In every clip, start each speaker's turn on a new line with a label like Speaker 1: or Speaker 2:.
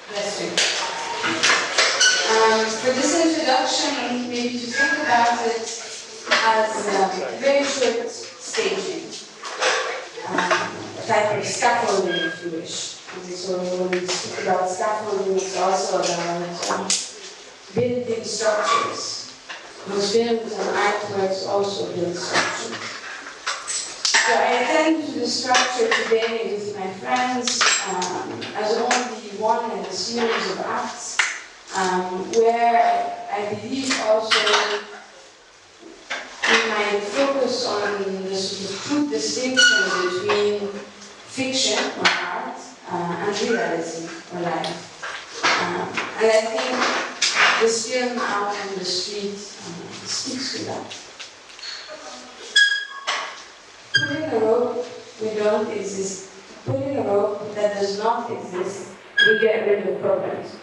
Speaker 1: Bless you. For this introduction, maybe to think about it as a very short staging, a type of scaffolding, if you wish. And so when we speak about scaffolding, it's also about building structures. Most films and artworks also build structures. So I attend to the structure today with my friends as only one in a series of acts, where I believe also we might focus on the sort of crude distinction between fiction or art and realism or life. And I think this film out on the street speaks to that. Putting a rope we don't exist. Putting a rope that does not exist, we get rid of problems.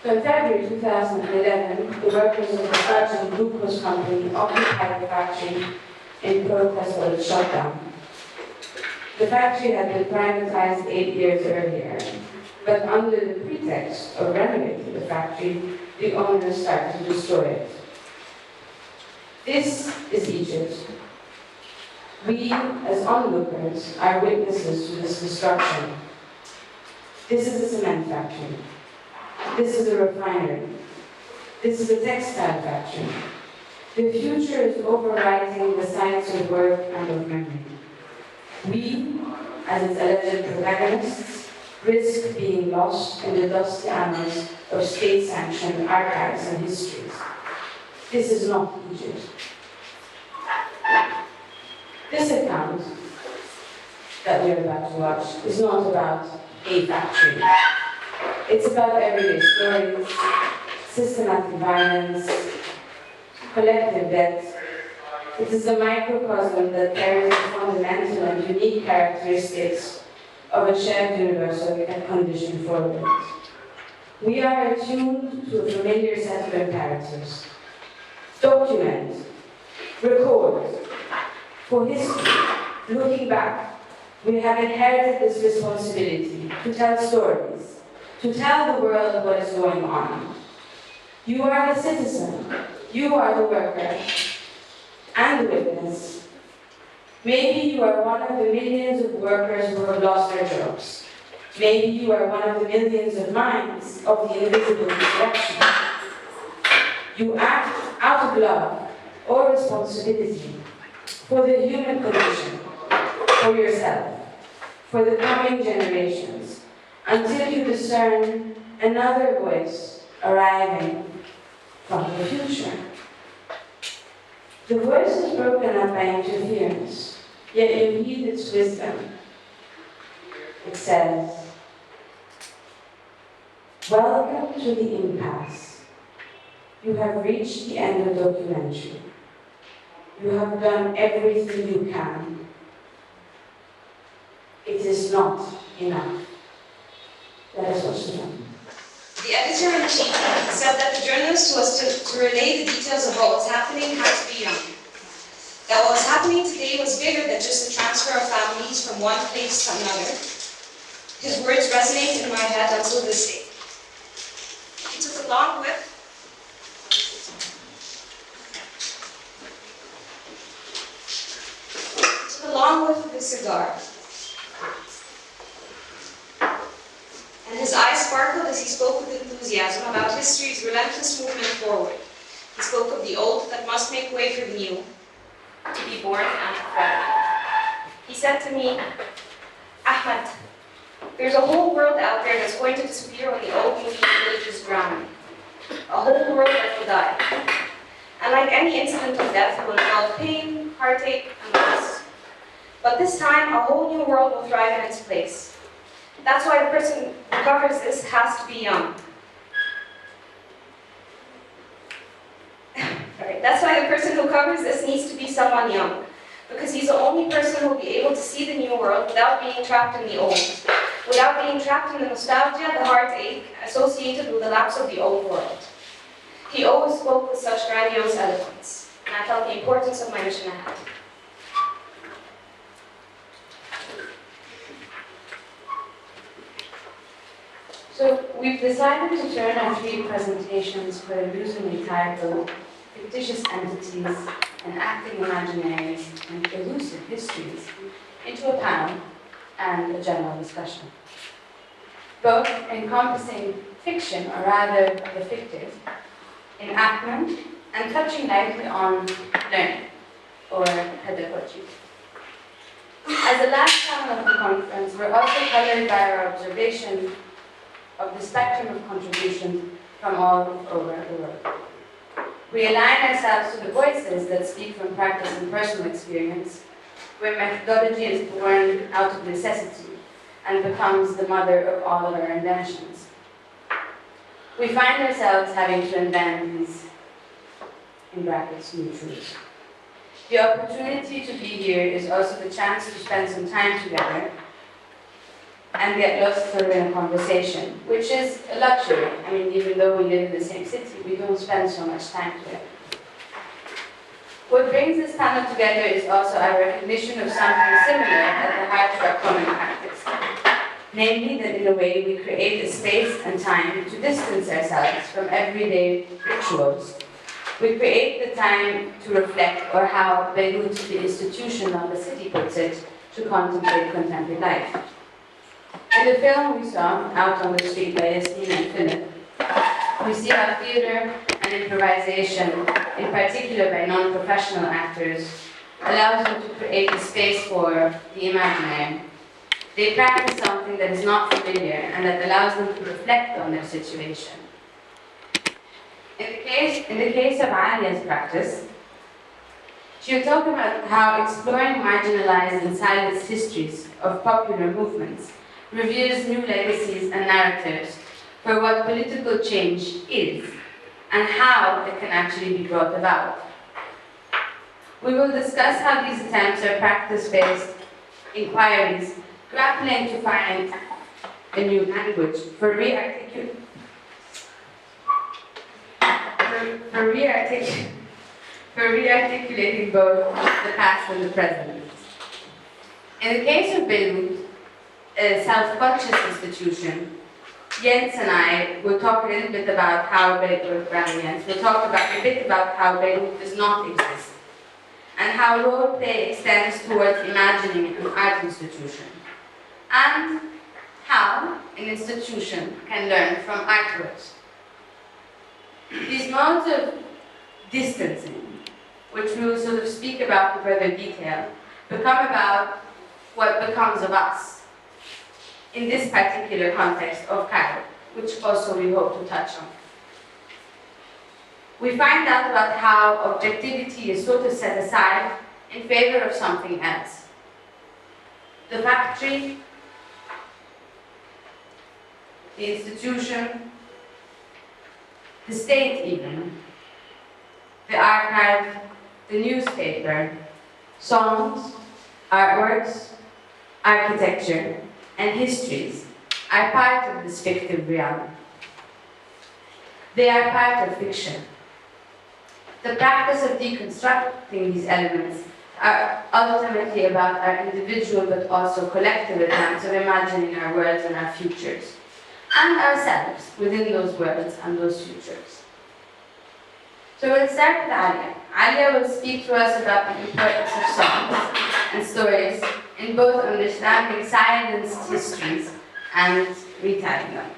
Speaker 1: So in February 2011, the workers of the Belgian glucose company occupied the factory in protest of the shutdown. The factory had been privatized 8 years earlier, but under the pretext of renovating the factory, the owners started to destroy it. This is Egypt. We, as onlookers, are witnesses to this destruction. This is a cement factory. This is a refinery. This is a textile factory. The future is overriding the sites of work and of memory. We, as its alleged protagonists, risk being lost in the dusty annals of state-sanctioned archives and histories. This is not Egypt. This account that we're about to watch is not about a factory. It's about everyday stories, systematic violence, collective debt. It is a microcosm that carries the fundamental and unique characteristics of a shared universal condition forward. We are attuned to a familiar set of imperatives. Document, record. For history, looking back, we have inherited this responsibility to tell stories, to tell the world what is going on. You are the citizen, you are the worker, and the witness. Maybe you are one of the millions of workers who have lost their jobs. Maybe you are one of the millions of minds of the invisible insurrection. You act out of love or responsibility for the human condition, for yourself, for the coming generations, until you discern another voice arriving from the future. The voice is broken up by interference, yet you heed its wisdom. It says, "Welcome to the impasse. You have reached the end of documentary. You have done everything you can. It is not enough." Let us watch the film.
Speaker 2: The editor-in-chief said that the journalist who was to relay the details of what was happening had to be young. That what was happening today was bigger than just the transfer of families from one place to another. His words resonate in my head until this day. He took a long whip of his cigar, and his eyes sparkled as he spoke with enthusiasm about history's relentless movement forward. He spoke of the old that must make way for the new, to be born and to fall. He said to me, "Ahmed, there's a whole world out there that's going to disappear when the old movie village is drowned. A whole world that will die. And like any incident of death, it will involve pain, heartache, and loss. But this time, a whole new world will thrive in its place. That's why the person who covers this has to be young." That's why the person who covers this needs to be someone young, because he's the only person who will be able to see the new world without being trapped in the old, without being trapped in the nostalgia, the heartache associated with the lapse of the old world. He always spoke with such grandiose eloquence, and I felt the importance of my mission ahead.
Speaker 1: So we've decided to turn our three presentations for loosely titled Fictitious Entities, Enacting Imaginaries, and Elusive Histories into a panel and a general discussion, both encompassing fiction, or rather the fictive, enactment, and touching lightly on learning, or pedagogy. As the last panel of the conference, we're also colored by our observation of the spectrum of contributions from all over the world. We align ourselves to the voices that speak from practice and personal experience, where methodology is born out of necessity and becomes the mother of all of our inventions. We find ourselves having to invent these, in brackets, new truths. The opportunity to be here is also the chance to spend some time together and get lost sort of in a conversation, which is a luxury. I mean, even though we live in the same city, we don't spend so much time together. What brings this panel together is also our recognition of something similar at the heart of our common practice. Namely, that in a way we create a space and time to distance ourselves from everyday rituals. We create the time to reflect, or how Beirut, the institution of the city, puts it, to contemplate contemporary life. In the film we saw, Out on the Street by Jasmina and Philip, we see how theater and improvisation, in particular by non-professional actors, allows them to create a space for the imaginary. They practice something that is not familiar and that allows them to reflect on their situation. In the case of Alia's practice, she'll talk about how exploring marginalized and silenced histories of popular movements reveals new legacies and narratives for what political change is and how it can actually be brought about. We will discuss how these attempts are practice-based inquiries, grappling to find a new language for rearticulating both the past and the present. In the case of Beirut, a self-conscious institution, Jens and I will talk a little bit about how Beirut, we'll talk a bit about how Beirut does not exist, and how role play extends towards imagining an art institution, and how an institution can learn from artworks. These modes of distancing, which we will sort of speak about in further detail, become about what becomes of us in this particular context of Cairo, which also we hope to touch on. We find out about how objectivity is sort of set aside in favor of something else. The factory, the institution, the state even, the archive, the newspaper, songs, artworks, architecture, and histories are part of this fictive realm. They are part of fiction. The practice of deconstructing these elements are ultimately about our individual but also collective attempts of imagining our worlds and our futures, and ourselves within those worlds and those futures. So we'll start with Alia. Alia will speak to us about the importance of songs and stories in both understanding silenced histories and retelling them.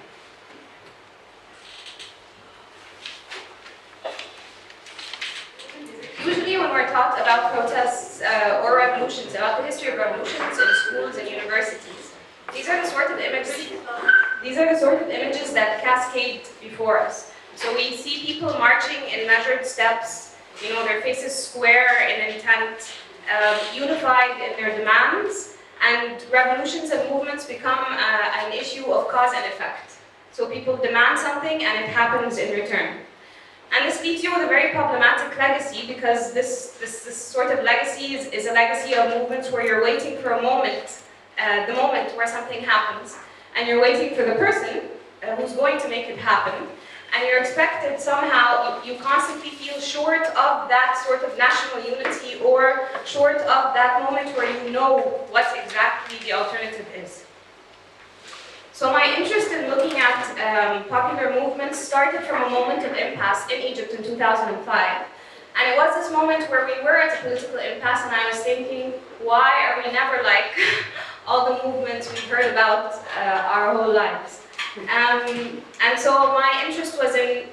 Speaker 2: Usually when we're taught about protests or revolutions, about the history of revolutions in schools and universities, these are the sort of images that cascade before us. So we see people marching in measured steps, their faces square in intent, unified in their demands, and revolutions and movements become an issue of cause and effect. So people demand something and it happens in return. And this leaves you with a very problematic legacy, because this sort of legacy is a legacy of movements where you're waiting for a moment, the moment where something happens, and you're waiting for the person who's going to make it happen, and you're expected somehow, you constantly feel short of that sort of national unity, or short of that moment where you know what exactly the alternative is. So my interest in looking at popular movements started from a moment of impasse in Egypt in 2005. And it was this moment where we were at a political impasse, and I was thinking, why are we never like all the movements we've heard about our whole lives? And so my interest was in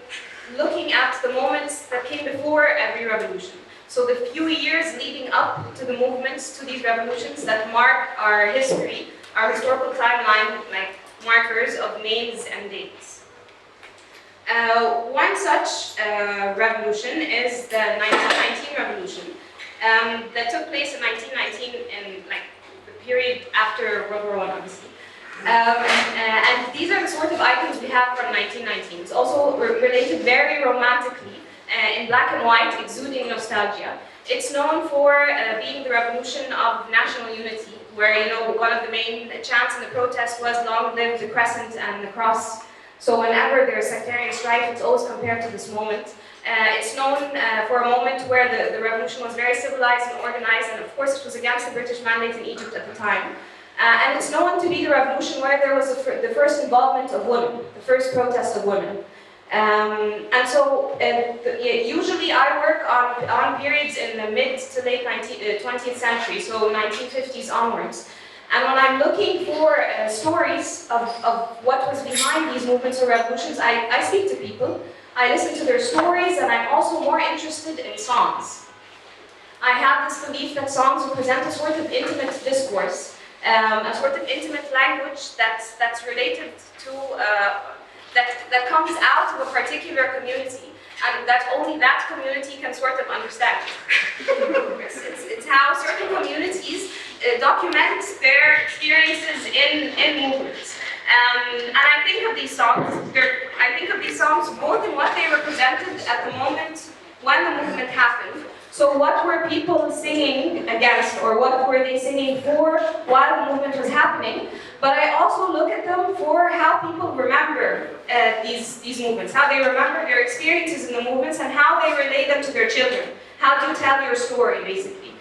Speaker 2: looking at the moments that came before every revolution. So the few years leading up to the movements, to these revolutions that mark our history, our historical timeline, like markers of names and dates. One such revolution is the 1919 revolution that took place in 1919 in like the period after World War I, obviously. And these are the sort of icons we have from 1919. It's also related very romantically in black and white, exuding nostalgia. It's known for being the revolution of national unity, where one of the main chants in the protest was "Long live the crescent and the cross." So whenever there's sectarian strife, it's always compared to this moment. It's known for a moment where the revolution was very civilized and organized, and of course it was against the British mandate in Egypt at the time. And it's known to be the revolution where there was the first involvement of women, the first protest of women. And so usually I work on periods in the mid to late 20th century, so 1950s onwards. And when I'm looking for stories of what was behind these movements or revolutions, I speak to people, I listen to their stories, and I'm also more interested in songs. I have this belief that songs represent a sort of intimate discourse, a sort of intimate language that's related to, that comes out of a particular community, and that only that community can sort of understand. It's how certain communities document their experiences in movements. And I think of these songs both in what they represented at the moment when the movement happened. So what were people singing against, or what were they singing for while the movement was happening? But I also look at them for how people remember these movements, how they remember their experiences in the movements, and how they relate them to their children. How do you tell your story, basically?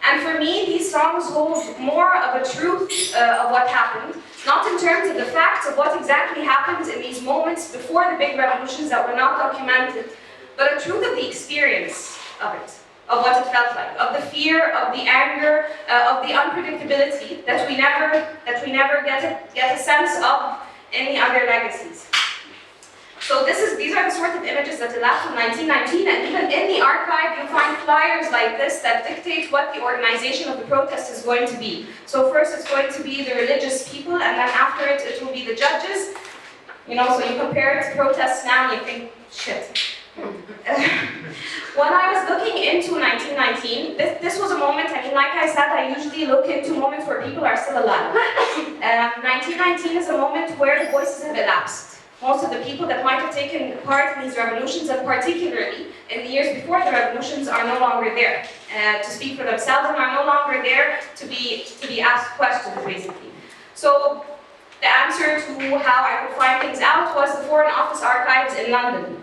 Speaker 2: And for me, these songs hold more of a truth of what happened, not in terms of the facts of what exactly happened in these moments before the big revolutions that were not documented, but a truth of the experience of it, of what it felt like, of the fear, of the anger, of the unpredictability that we never get a sense of in the other legacies. So these are the sort of images that elapsed from 1919, and even in the archive you'll find flyers like this that dictate what the organization of the protest is going to be. So first it's going to be the religious people, and then after it will be the judges. So you compare it to protests now and you think, shit. When I was looking into 1919, this was a moment, like I said, I usually look into moments where people are still alive. 1919 is a moment where the voices have elapsed. Most of the people that might have taken part in these revolutions, and particularly in the years before the revolutions, are no longer there to speak for themselves, and are no longer there to be asked questions, basically. So the answer to how I could find things out was the Foreign Office archives in London.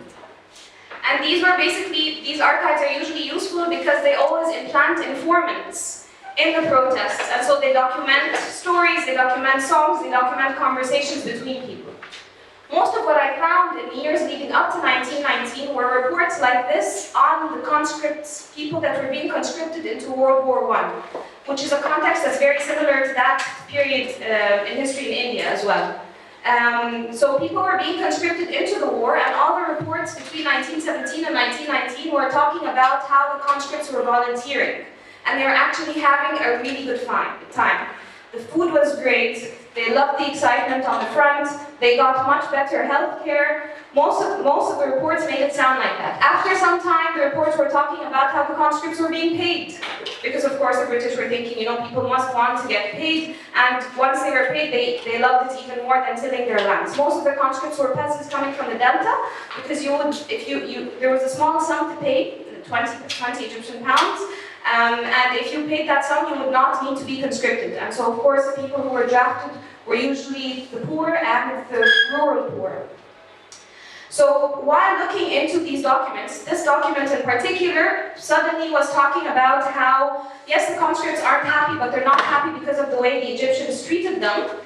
Speaker 2: And these archives are usually useful because they always implant informants in the protests, and so they document stories, they document songs, they document conversations between people. Most of what I found in the years leading up to 1919 were reports like this on the conscripts, people that were being conscripted into World War I, which is a context that's very similar to that period in history in India as well. So people were being conscripted into the war, and all the reports between 1917 and 1919 were talking about how the conscripts were volunteering, and they were actually having a really good time. The food was great, they loved the excitement on the front, they got much better health care. Most of the reports made it sound like that. After some time, the reports were talking about how the conscripts were being paid. Because of course the British were thinking, people must want to get paid, and once they were paid, they loved it even more than tilling their lands. Most of the conscripts were peasants coming from the Delta, because there was a small sum to pay, 20 Egyptian pounds, and if you paid that sum, you would not need to be conscripted. And so of course the people who were drafted were usually the poor and the rural poor. So while looking into these documents, this document in particular suddenly was talking about how, yes, the conscripts aren't happy, but they're not happy because of the way the Egyptians treated them.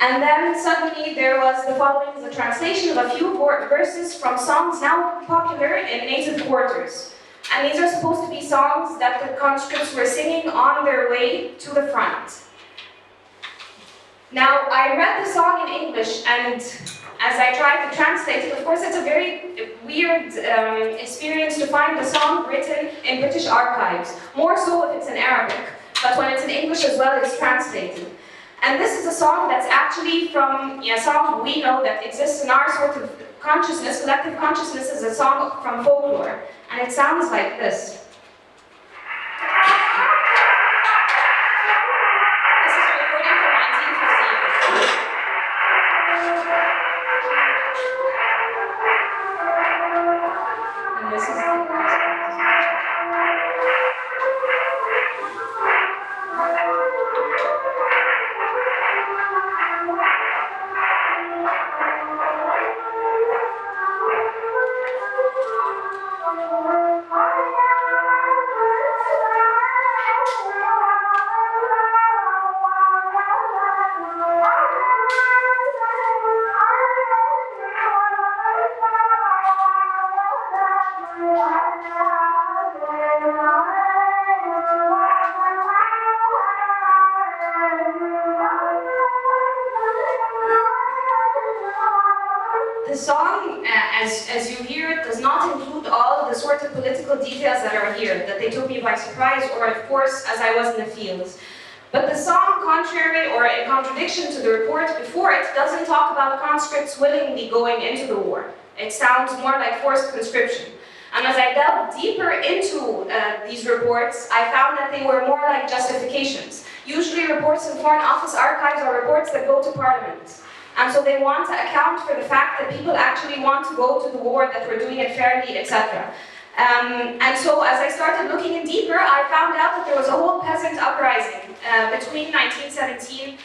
Speaker 2: And then suddenly there was the following is a translation of a few verses from songs now popular in native quarters. And these are supposed to be songs that the conscripts were singing on their way to the front. Now, I read the song in English, and as I tried to translate it, of course it's a very weird experience to find a song written in British archives, more so if it's in Arabic, but when it's in English as well, it's translated. And this is a song that's actually from a song we know that exists in our sort of consciousness, collective consciousness, is a song from folklore. And it sounds like this. This is a recording from 1915. And this is the song, as you hear it, does not include all the sort of political details that are here, that they took me by surprise, or of course, as I was in the fields. But the song, contrary or in contradiction to the report before it, doesn't talk about conscripts willingly going into the war. It sounds more like forced conscription. And as I delved deeper into these reports, I found that they were more like justifications. Usually reports in Foreign Office archives are reports that go to Parliament. And so they want to account for the fact that people actually want to go to the war, that we're doing it fairly, etc. And so as I started looking in deeper, I found out that there was a whole peasant uprising between 1917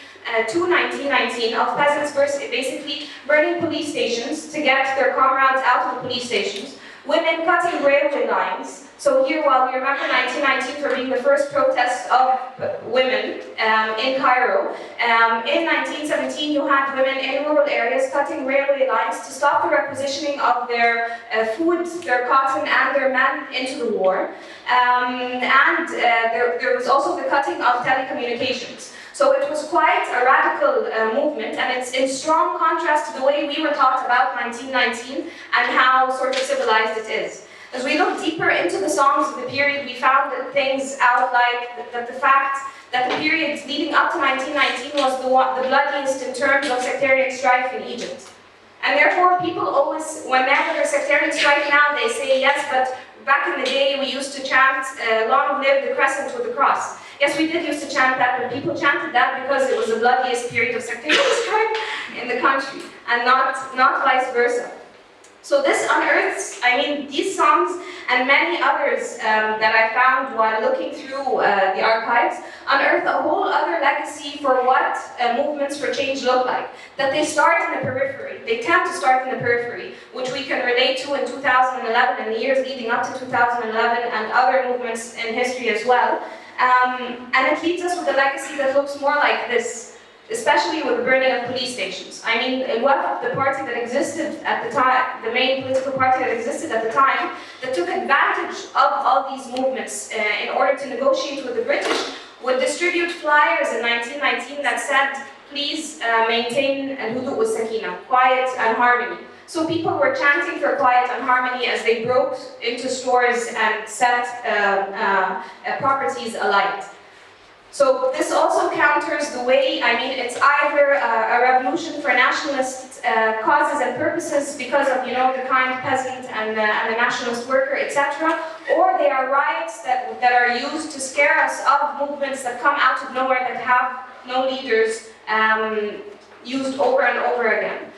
Speaker 2: to 1919 of peasants basically burning police stations to get their comrades out of the police stations, women cutting railway lines. So here, while we remember 1919 for being the first protest of women in Cairo, in 1917 you had women in rural areas cutting railway lines to stop the requisitioning of their food, their cotton, and their men into the war. There was also the cutting of telecommunications. So it was quite a radical movement, and it's in strong contrast to the way we were taught about 1919 and how sort of civilized it is. As we look deeper into the songs of the period, we found that things out like that the fact that the period leading up to 1919 was the bloodiest in terms of sectarian strife in Egypt. And therefore, people always, whenever there's sectarian strife now, they say, yes, but back in the day we used to chant, long live the crescent with the cross. Yes, we did used to chant that, but people chanted that because it was the bloodiest period of sectarian strife in the country, and not vice versa. So this unearths, these songs and many others that I found while looking through the archives, unearth a whole other legacy for what movements for change look like. That they start in the periphery. They tend to start in the periphery, which we can relate to in 2011 and the years leading up to 2011 and other movements in history as well. And it leaves us with a legacy that looks more like this, especially with the burning of police stations. It was the party that existed at the time, the main political party that existed at the time, that took advantage of all these movements in order to negotiate with the British, would distribute flyers in 1919 that said, please maintain al-hudu' was-sakina, quiet and harmony. So people were chanting for quiet and harmony as they broke into stores and set properties alight. So this also counters the way, it's either a revolution for nationalist causes and purposes because of, the kind peasant and the nationalist worker, etc., or they are riots that are used to scare us of movements that come out of nowhere that have no leaders, used over and over again.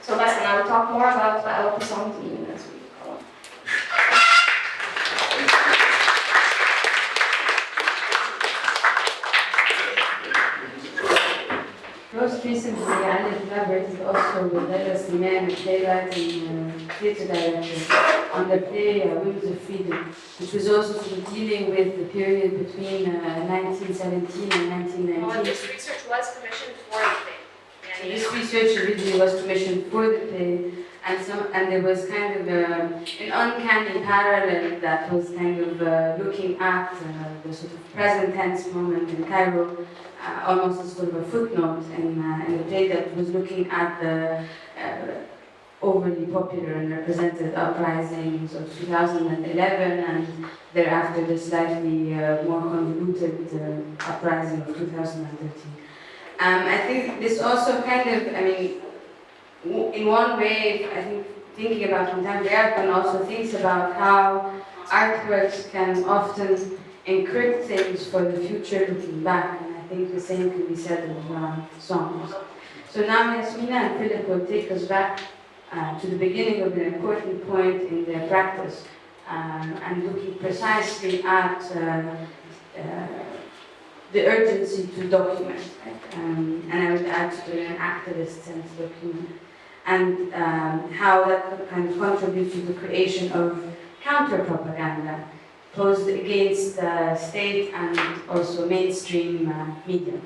Speaker 2: So listen, I will talk more about what the songs mean as we go on.
Speaker 1: Most recently, Alia elaborated also with Lega's demand of daylight and theatre director on the play Wings of Freedom, which was also sort of dealing with the period between 1917 and 1919.
Speaker 2: Oh, and this research was commissioned for the play.
Speaker 1: So this research originally was commissioned for the play, and there was kind of an uncanny parallel that was kind of looking at the sort of present tense moment in Cairo, almost as sort of a footnote in the play that was looking at the overly popular and represented uprisings of 2011 and thereafter the slightly more convoluted uprising of 2013. I think this also kind of, I mean, in one way, I think thinking about contemporary art, one also thinks about how artworks can often encrypt things for the future looking back, and I think the same can be said of songs. So now Jasmina and Philip will take us back to the beginning of an important point in their practice, and looking precisely at the urgency to document, right? And I would add to an activist sense document, and how that kind of contributes to the creation of counter-propaganda posed against the state and also mainstream media,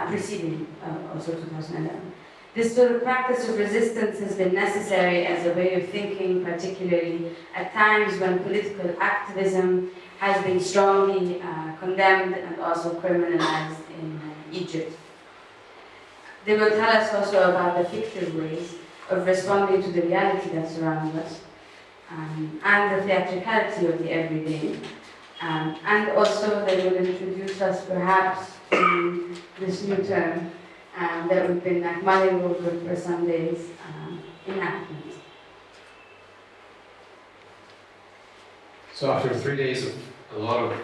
Speaker 1: preceding also 2011. This sort of practice of resistance has been necessary as a way of thinking, particularly at times when political activism has been strongly condemned and also criminalized in Egypt. They will tell us also about the fictive ways of responding to the reality that surrounds us, and the theatricality of the everyday. And also they will introduce us perhaps to this new term that we've been mulling over for some days, enactment.
Speaker 3: So after 3 days of a lot of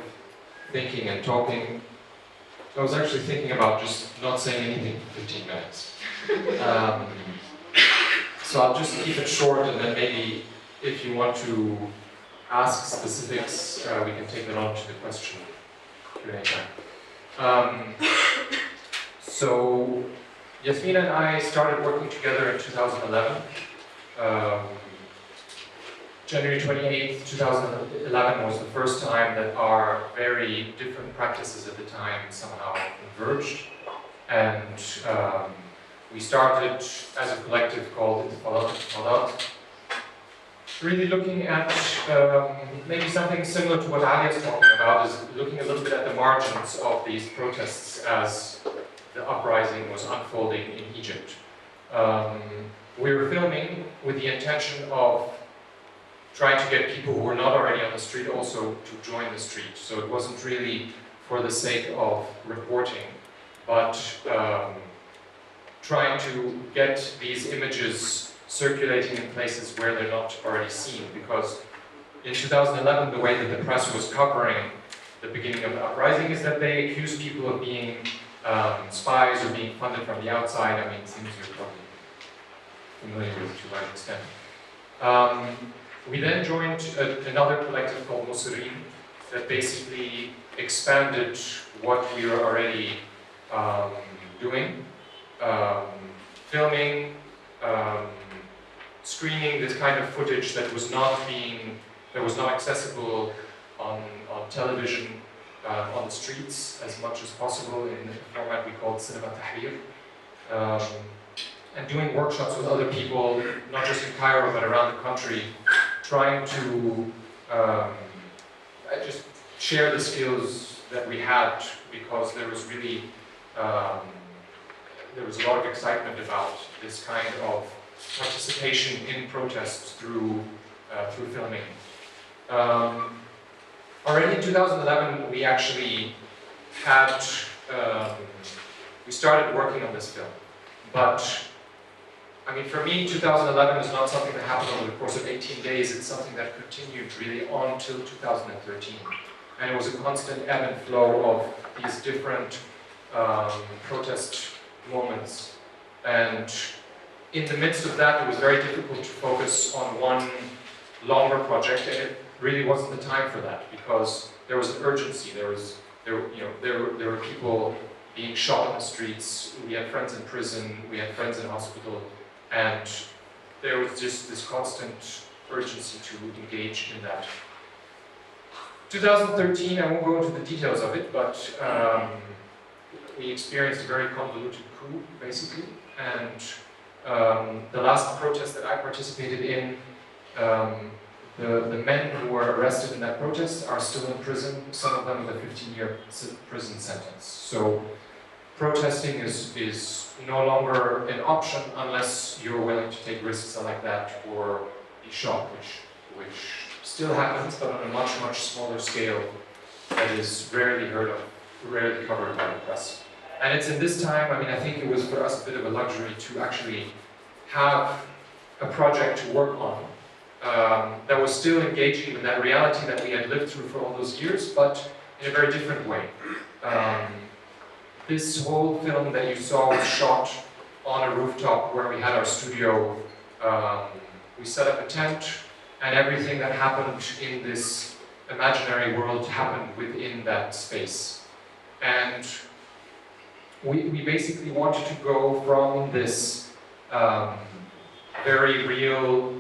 Speaker 3: thinking and talking, I was actually thinking about just not saying anything for 15 minutes. So I'll just keep it short, and then maybe if you want to ask specifics, we can take that on to the question Q&A time. So Jasmina and I started working together in 2011. January 28th, 2011 was the first time that our very different practices at the time somehow converged. And we started as a collective called Intifadat, really looking at maybe something similar to what Alia is talking about, is looking a little bit at the margins of these protests as the uprising was unfolding in Egypt. We were filming with the intention of trying to get people who were not already on the street also to join the street. So it wasn't really for the sake of reporting, but trying to get these images circulating in places where they're not already seen. Because in 2011, the way that the press was covering the beginning of the uprising is that they accused people of being spies or being funded from the outside. I mean, things you're probably familiar with to a large extent. We then joined another collective called Muslimin that basically expanded what we were already doing, filming, screening this kind of footage that was not accessible on television, on the streets as much as possible in the format we called Cinema Tahrir, and doing workshops with other people, not just in Cairo but around the country, trying to just share the skills that we had, because there was really there was a lot of excitement about this kind of participation in protests through filming. Already in 2011, we actually had we started working on this film, but I mean, for me, 2011 is not something that happened over the course of 18 days. It's something that continued really on till 2013. And it was a constant ebb and flow of these different protest moments. And in the midst of that, it was very difficult to focus on one longer project, and it really wasn't the time for that, because there was an urgency. There were people being shot on the streets. We had friends in prison. We had friends in hospital. And there was just this constant urgency to engage in that. 2013, I won't go into the details of it, but we experienced a very convoluted coup, basically, and the last protest that I participated in, the men who were arrested in that protest are still in prison, some of them with a 15-year prison sentence. So protesting is no longer an option unless you're willing to take risks like that or be shot, which still happens, but on a much, much smaller scale that is rarely heard of, rarely covered by the press. And it's in this time, I mean, I think it was for us a bit of a luxury to actually have a project to work on that was still engaging in that reality that we had lived through for all those years, but in a very different way. This whole film that you saw was shot on a rooftop where we had our studio. We set up a tent, and everything that happened in this imaginary world happened within that space. And we basically wanted to go from this very real,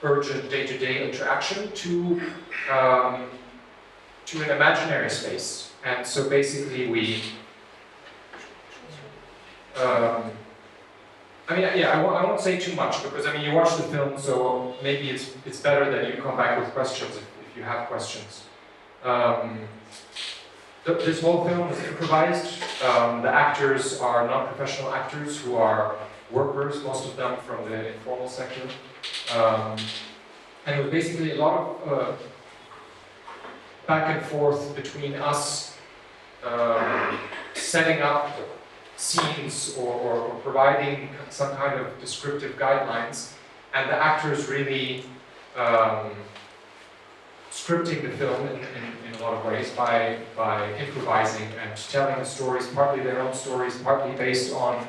Speaker 3: urgent day-to-day interaction to an imaginary space. And so basically we I mean, yeah, I won't say too much because I mean you watch the film, so maybe it's better that you come back with questions if you have questions. This whole film is improvised. The actors are non-professional actors who are workers, most of them from the informal sector, and it was basically a lot of back and forth between us setting up scenes or providing some kind of descriptive guidelines, and the actors really scripting the film in a lot of ways by improvising and telling the stories, partly their own stories, partly based on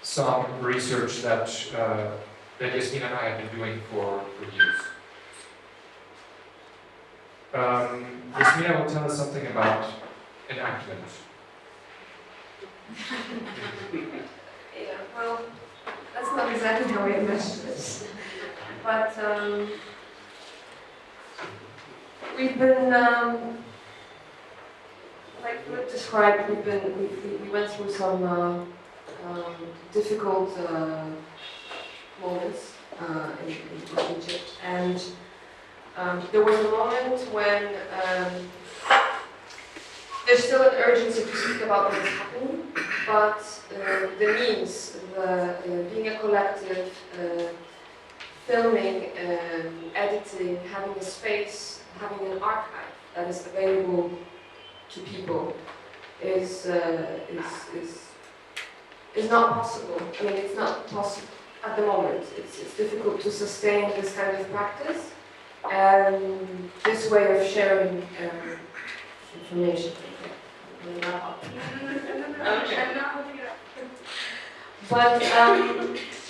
Speaker 3: some research that Jasmina and I have been doing for years. Jasmina will tell us something about enactment.
Speaker 4: Yeah, well, that's not exactly how we imagined this. But we've been, like Luke described, we went through some difficult moments in Egypt, and there was a moment when there's still an urgency to speak about what is happening, but the means, being a collective, filming, editing, having a space, having an archive that is available to people is not possible. I mean, it's not possible at the moment. It's difficult to sustain this kind of practice and this way of sharing information. But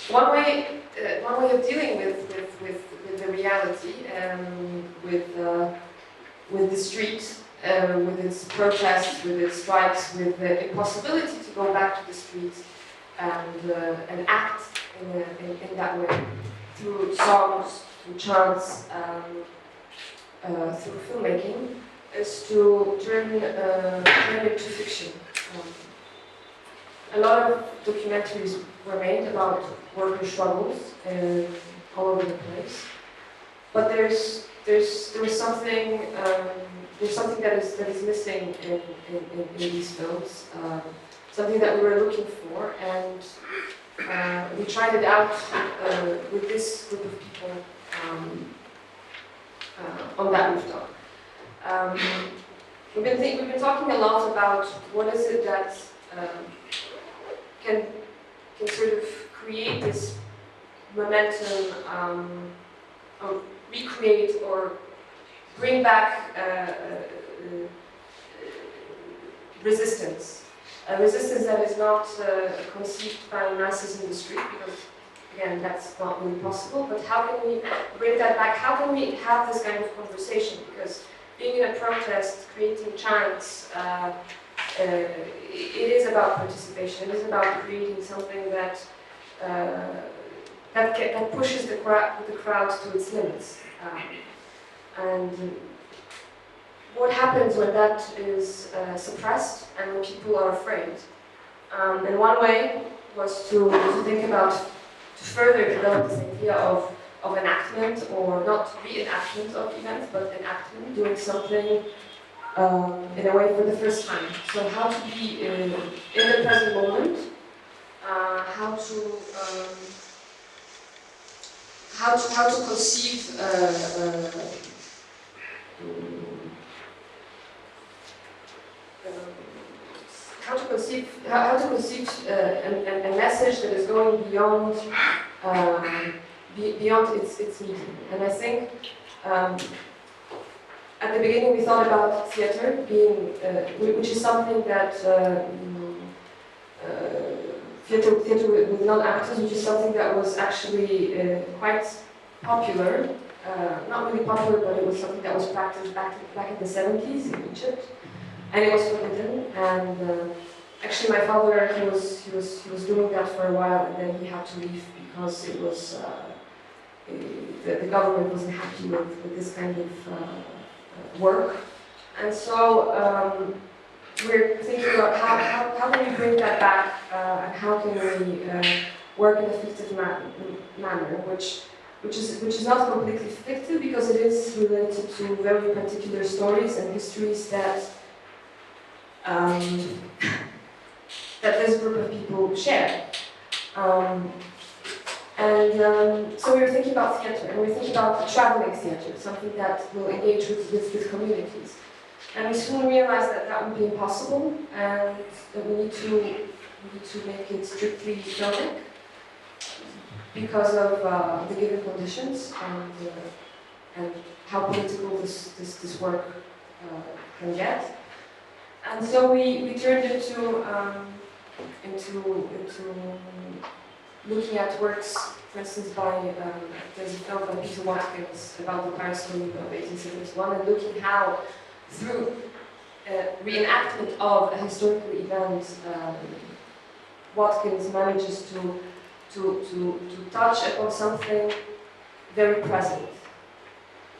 Speaker 4: one way of dealing with the reality, with the street, with its protests, with its strikes, with the impossibility to go back to the streets and act in that way through songs, through chants, through filmmaking, is to turn into fiction. A lot of documentaries were made about worker struggles all over the place, but there's something that is missing in these films, something that we were looking for, and we tried it out with this group of people on that rooftop. We've been talking a lot about what is it that can sort of create this momentum, or recreate or bring back resistance. A resistance that is not conceived by masses in the street, because again, that's not really possible, but how can we bring that back? How can we have this kind of conversation? Because being in a protest, creating chants, it is about participation. It is about creating something that that pushes the crowd to its limits. And what happens when that is suppressed and when people are afraid? And one way was to think about, to further develop this idea of enactment, or not reenactment of events, but enactment, doing something in a way for the first time. So how to be in the present moment, how to conceive a message that is going beyond its medium. And I think at the beginning we thought about theater being, which is something that theater with non-actors, which is something that was actually quite popular. Not really popular, but it was something that was practiced back in the 70s in Egypt, and it was forbidden. And actually, my father he was doing that for a while, and then he had to leave because it was the government wasn't happy with this kind of work. And so we're thinking about how can we bring that back, and how can we work in a fictive manner, which is not completely fictive, because it is related to very particular stories and histories that that this group of people share. So we were thinking about theater, and we were thinking about traveling theater, something that will engage with communities. And we soon realized that that would be impossible, and that we need to make it strictly filmic because of the given conditions and how political this work can get. And so we turned into looking at works, for instance, by there's a film by Peter Watkins about the Paris Commune of 1871, and looking how through reenactment of a historical event, Watkins manages to touch upon something very present.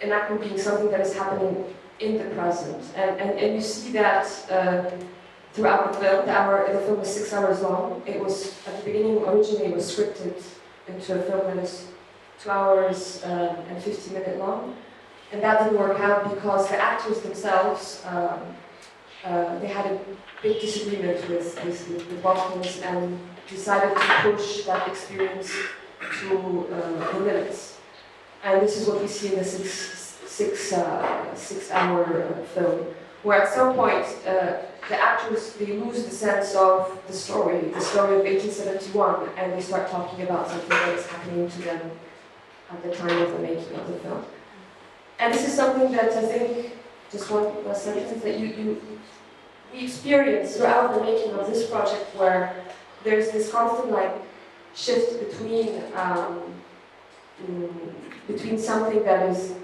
Speaker 4: Enactment being something that is happening in the present, and you see that throughout the film. The film was 6 hours long. It was at the beginning originally it was scripted into a film that is 2 hours and 50 minutes long, and that didn't work out because the actors themselves they had a big disagreement with Watkins and decided to push that experience to the limits. And this is what we see in the six-hour film, where at some point the actors they lose the sense of the story of 1871, and they start talking about something that is happening to them at the time of the making of the film. And this is something that I think, just one last sentence, that we experience throughout the making of this project, where there's this constant shift between something that is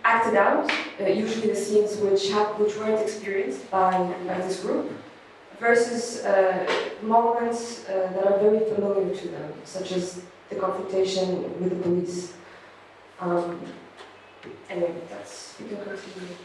Speaker 4: acted out, usually the scenes which weren't experienced by this group, versus moments that are very familiar to them, such as the confrontation with the police. Anyway, we can continue.